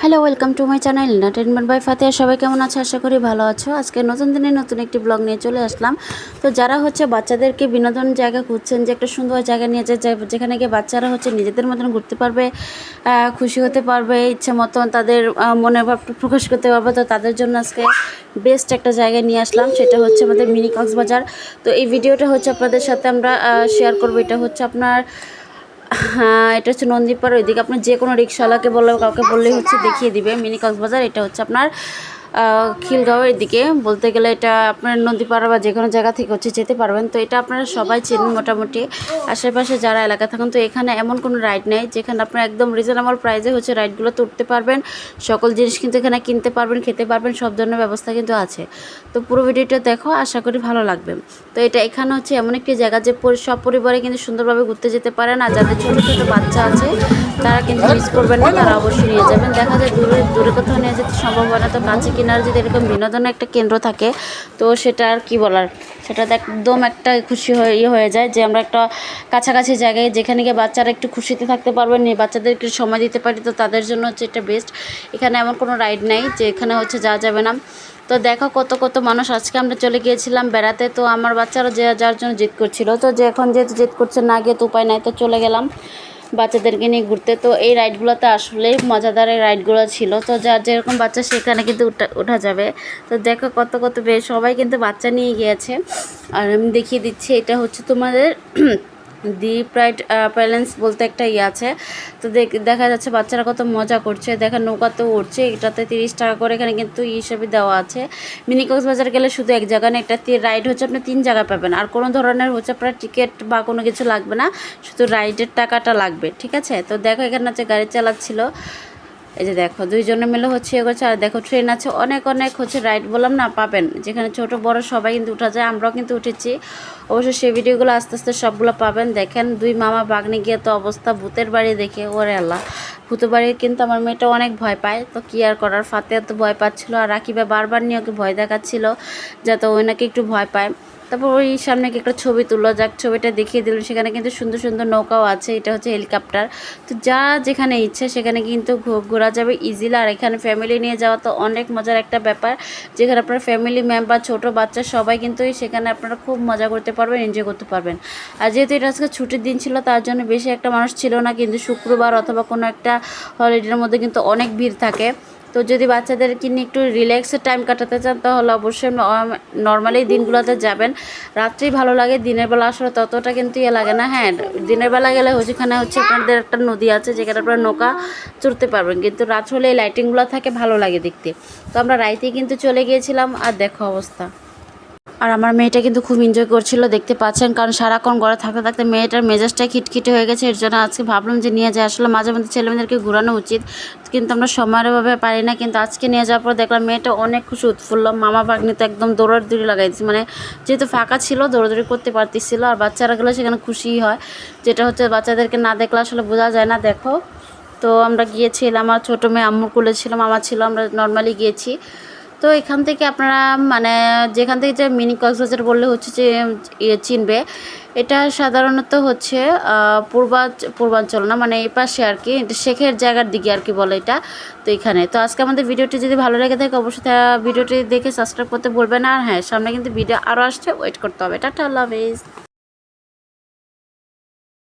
Hello, welcome to my channel entertainment by Fateha. সবাই কেমন আছো? আশা করি ভালো আছো। আজকে নতুন দিনে নতুন একটি ব্লগ নিয়ে চলে আসলাম। তো যারা বাচ্চাদেরকে বিনোদন জায়গা খুঁজছেন, যে একটা সুন্দর জায়গা নিয়ে যেখানে গিয়ে বাচ্চারা নিজেদের মতন ঘুরতে পারবে, খুশি হতে পারবে, ইচ্ছে মতন তাদের মনের ভাবটা প্রকাশ করতে পারবে, তো তাদের জন্য আজকে বেস্ট একটা জায়গায় নিয়ে আসলাম। সেটা হচ্ছে আমাদের মিনি কক্সবাজার। তো এই ভিডিওটা আপনাদের সাথে আমরা শেয়ার করবো। এটা আপনার হ্যাঁ, এটা নন্দীপাড়া। ওইদিকে আপনার যে কোনো রিক্সাওয়ালাকে বললে, কাউকে বললেই দেখিয়ে দিবে মিনি কক্সবাজার। এটা আপনার খিলগাঁওয়ের দিকে বলতে গেলে। এটা আপনার নন্দীপাড়া বা যে কোনো জায়গা থেকে যেতে পারবেন। তো এটা আপনারা সবাই চেনেন মোটামুটি, আশেপাশে যারা এলাকা থাকেন। তো এখানে এমন কোনো রাইড নেই, যেখানে আপনার একদম রিজনেবল প্রাইসে রাইডগুলোতে উঠতে পারবেন। সকল জিনিস কিন্তু এখানে কিনতে পারবেন, খেতে পারবেন, সব ধরনের ব্যবস্থা কিন্তু আছে। তো পুরো ভিডিওটা দেখো, আশা করি ভালো লাগবে। তো এটা এখানে এমন একটি জায়গা যে সব পরিবারে কিন্তু সুন্দরভাবে ঘুরতে যেতে পারেন। আর যাদের ছোটো ছোটো বাচ্চা আছে তারা কিন্তু মিস করবেন না, তারা অবশ্যই নিয়ে যাবেন। দেখা যায় দূরে কোথাও নিয়ে যেতে সম্ভব হয় না, তো কাছে কিনারে যদি এরকম বিনোদনের একটা কেন্দ্র থাকে, তো সেটা আর কি বলার, সেটাতে একদম একটা খুশি হয়ে যায় যে আমরা একটা কাছাকাছি জায়গায় যেখানে গিয়ে বাচ্চারা একটু খুশিতে থাকতে পারবেন, বাচ্চাদেরকে সময় দিতে পারি। তো তাদের জন্য এটা বেস্ট। এখানে এমন কোনো রাইড নাই যে এখানে যাওয়া যাবে না। তো দেখো কত কত মানুষ। আজকে আমরা চলে গিয়েছিলাম বেড়াতে, তো আমার বাচ্চারা যার জন্য জেদ করছিল, তো যে এখন যেহেতু জেদ করছে, না গিয়ে তো উপায় নাই, তো চলে গেলাম বাচ্চাদেরকে নিয়ে ঘুরতে। তো এই রাইডগুলোতে আসলেই মজাদার এই রাইডগুলো ছিল। তো যার যেরকম বাচ্চা সেখানে কিন্তু ওঠা যাবে। তো দেখো কত কত সবাই কিন্তু বাচ্চা নিয়ে গিয়েছে। আর আমি দেখিয়ে দিচ্ছি, এটা তোমাদের দি প্রাইড প্যালেন্স বলতে একটা আছে। তো দেখা যাচ্ছে বাচ্চারা কত মজা করছে। দেখা নৌকাতেও উঠছে, এটাতে 30 টাকা করে এখানে কিন্তু হিসেবে দেওয়া আছে। মিনি কক্সবাজার গেলে শুধু এক জায়গা না, একটা রাইড আপনি 3 জায়গায় পাবেন। আর কোনো ধরনের আপনার টিকিট বা কোনো কিছু লাগবে না, শুধু রাইডের টাকাটা লাগবে, ঠিক আছে? তো দেখো এখানে গাড়ি চালাচ্ছিল, এই যে দেখো দুইজনে মিলে এগোচ্ছে। আর দেখো ট্রেন আছে, অনেক অনেক রাইড বললাম না পাবেন, যেখানে ছোট বড় সবাই কিন্তু উঠা যায়। আমরাও কিন্তু উঠেছি। অবশ্যই সেই ভিডিওগুলো আস্তে আস্তে সবগুলো পাবেন। দেখেন দুই মামা বাগনে গিয়ে তো অবস্থা, ভূতের বাড়ি দেখে ওরে আল্লাহ। ভূতের বাড়ি কিন্তু আমার মেয়েটা অনেক ভয় পায়, তো কী আর করার। ফাতেহা তো ভয় পাচ্ছিলো, আর রাকিবা বারবার নিয়ে ওকে ভয় দেখাচ্ছিল যাতে ওই নাকি একটু ভয় পায়। তারপর ওই সামনে একটা ছবি তুললো, যাক ছবিটা দেখিয়ে দিল। সেখানে কিন্তু সুন্দর সুন্দর নৌকাও আছে, এটা হেলিকপ্টার। তো যা যেখানে ইচ্ছে সেখানে কিন্তু ঘোরা যাবে ইজিলি। আর এখানে ফ্যামিলি নিয়ে যাওয়া তো অনেক মজার একটা ব্যাপার, যেখানে আপনার ফ্যামিলি মেম্বার, ছোট বাচ্চা সবাই কিন্তু সেখানে আপনারা খুব মজা করতে পারবেন, এনজয় করতে পারবেন। আর যেহেতু এটা আজকে ছুটির দিন ছিল, তার জন্য বেশি একটা মানুষ ছিল না, কিন্তু শুক্রবার অথবা কোনো একটা হলিডের মধ্যে কিন্তু অনেক ভিড় থাকে। তো যদি বাচ্চাদেরকে নিয়ে একটু রিল্যাক্সের টাইম কাটাতে চান, তাহলে অবশ্যই নর্মালি দিনগুলোতে যাবেন। রাত্রেই ভালো লাগে, দিনের বেলা আসলে ততটা কিন্তু লাগে না। হ্যাঁ, দিনের বেলা গেলে ওখানে আপনাদের একটা নদী আছে, যেখানে আপনারা নৌকা চড়তে পারবেন, কিন্তু রাত হলে এই লাইটিংগুলো থাকে, ভালো লাগে দেখতে। তো আমরা রাইতেই কিন্তু চলে গিয়েছিলাম। আর দেখো অবস্থা। আর আমার মেয়েটা কিন্তু খুব এনজয় করছিল, দেখতে পাচ্ছেন, কারণ সারাক্ষণ ঘরে থাকতে থাকতে মেয়েটার মেজাজটা খিটখিটে হয়ে গেছে। এর জন্য আজকে ভাবলাম যে নিয়ে যায়। আসলে মাঝে মধ্যে ছেলেমেয়েদেরকে ঘোরানো উচিত, কিন্তু আমরা সময়ের অভাবে পারি না। কিন্তু আজকে নিয়ে যাওয়ার পর দেখলাম মেয়েটা অনেক খুশি, উৎফুল্ল। মামা ভাগ্নিতে একদম দৌড়াদৌড়ি লাগাই দিচ্ছে, মানে যেহেতু ফাঁকা ছিল দৌড়াদৌড়ি করতে পারতেছিল। আর বাচ্চারা গেলে সেখানে খুশিই হয়, যেটা বাচ্চাদেরকে না দেখলে আসলে বোঝা যায় না। দেখো, তো আমরা গিয়েছিলাম, আমার ছোটো মেয়ে আম্মুর কোলে ছিল, মামা ছিল, আমরা নর্মালি গিয়েছি। তো এখান থেকে আপনারা মানে যেখান থেকে যে মিনি কক্সবাজার বললে যে চিনবে, এটা সাধারণত পূর্বাঞ্চল না, মানে এই পাশে আর কি, এটা শেখের জায়গার দিকে আর কি বলে এটা। তো এখানে তো আজকে আমাদের ভিডিওটি যদি ভালো লেগে থাকে, অবশ্যই ভিডিওটি দেখে সাবস্ক্রাইব করতে ভুলবেন না। আর হ্যাঁ, সামনে কিন্তু ভিডিও আরও আসছে, ওয়েট করতে হবে। টাটা, আল্লাহ হাফেজ।